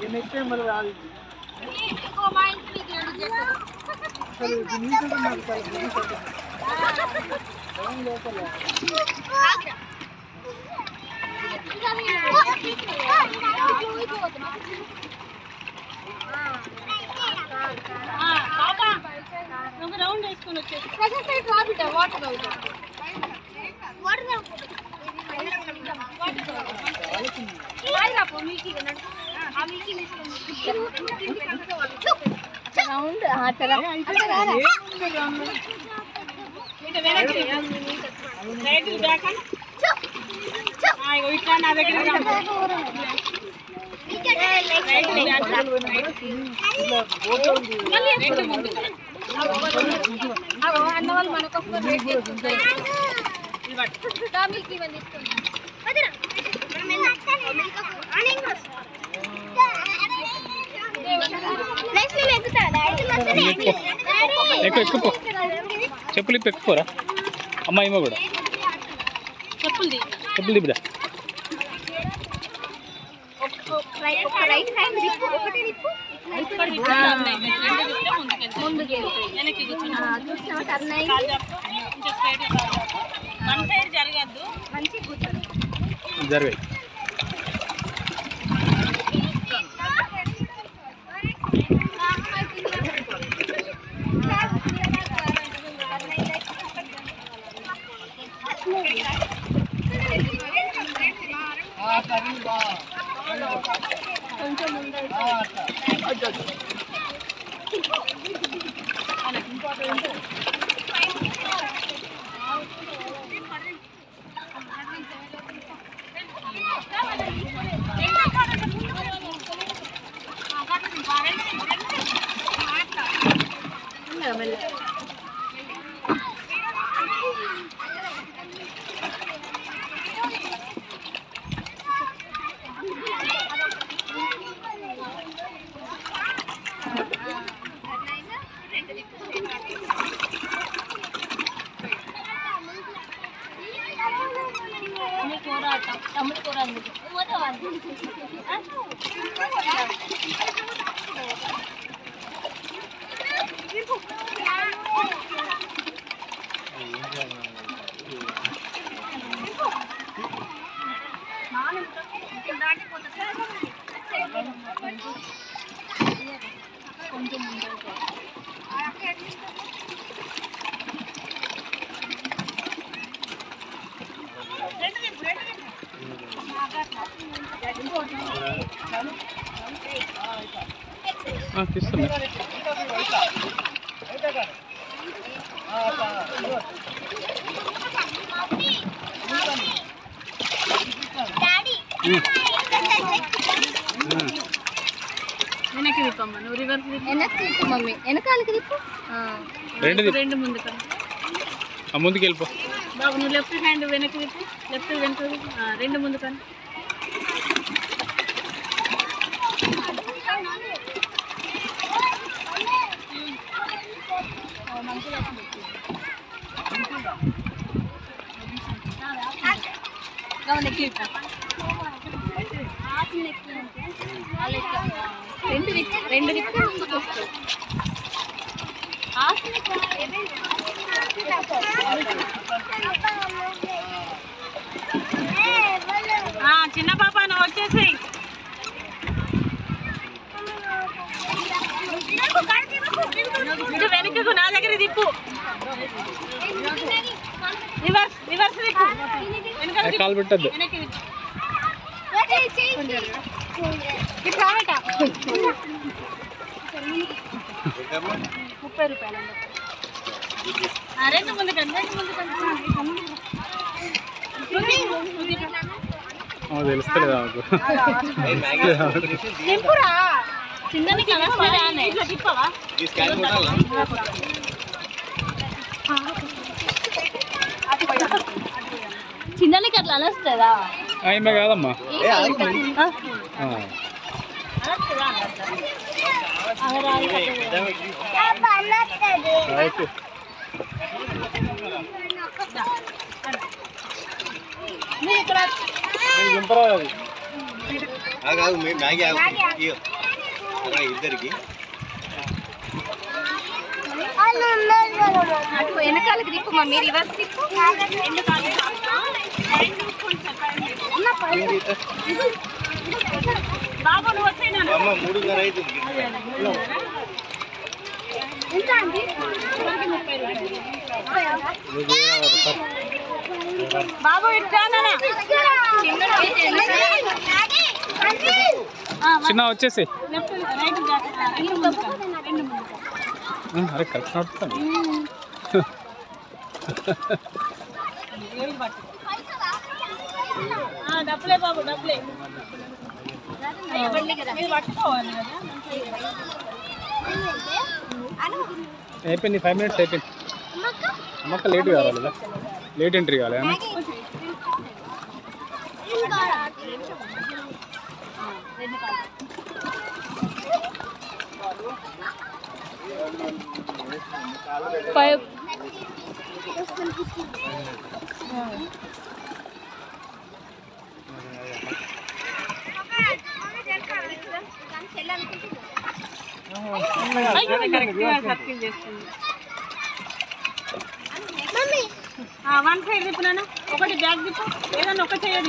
Next time మళ్ళీ రాదు round వేసుకొని వచ్చేసి వాటర్ ఇట్లా నా దగ్గర అన్న వాళ్ళు మనకోసం వెయిట్ చేస్తుంటారు. ఎక్కువ చెప్పులు ఎక్కుపోరా అమ్మాయి కూడా చెప్పులు దిబ్బురా జరగాయి కొంచెం ముందు తమ్ముడు కూర కొంచెం తీస్తున్నా వెనక్కి తిప్పమ్మ నువ్వు రివర్స్ వెనక్కి తిప్పు మమ్మీ వెనకాలకి తిప్పు రెండు ముందు కన్నా ముందుకు వెళ్ళిపో బాబు నువ్వు లెఫ్ట్ హ్యాండ్ వెనక్కి తిప్పు లెఫ్ట్ వెనక రెండు ముందు కన్నా రెండు చిన్న పాప నువ్వు వచ్చేసేయి వెనకకు నా దగ్గర తిప్పు రివర్స్ రివర్స్ తిప్పు కాలు పెట్టద్దు ₹30 రెండు ముందు తెలుస్తలేదా చిన్నది తిప్పవా చిన్నకి అట్లా అనొస్తుందా ఏమే కాదమ్మా మీరు ఇక్కడ ఇద్దరికి అటు వెనకాలకి తిప్పు మమ్మీ రివర్స్ తిప్పు బాబు నువ్వు వచ్చేనా 3:30 అవుతుంది. ఎంత అండి 30 బాబు ఇట్లానా చిన్న వచ్చేసి అరే కరెక్ట్ నడుపుతాను డబ్బులే బాబు డబ్బులే పట్టుకోవాలి కదా అయిపోయింది 5 minutes అయిపోయింది అమ్మక్క లేట్ కావాలి కదా లేట్ ఎంట్రీ కావాలి అన్న వన్ సైడ్ తిప్పునా ఒకటి బ్యాగ్ తిప్పు ఏదన్నా ఒక చేయాలి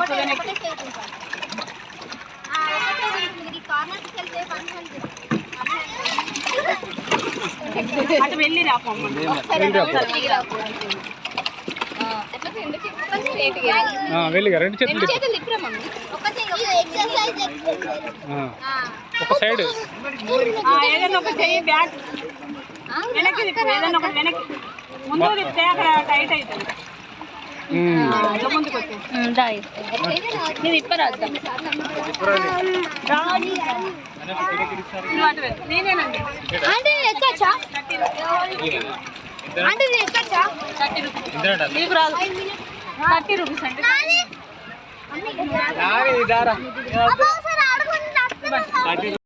అటు వెళ్ళి రాపమ్మ వెళ్ళిగా రెండు చేతులు ఒక సైడ్ ఏదైనా ఒక చెయ్యి బ్యాగ్ వెనక్కి తిప్పు ఏదైనా ఒకటి వెనక్కి ముందు తిప్పితే అక్కడ టైట్ అవుతుంది ముందుకు వచ్చేది ఇప్పరాదు నేనేనండి అంటే ఎక్కచ్చా అంటే ఎక్కచ్చా 30 రూపీస్ మీకు రాదు 30 రూపీస్ అంటే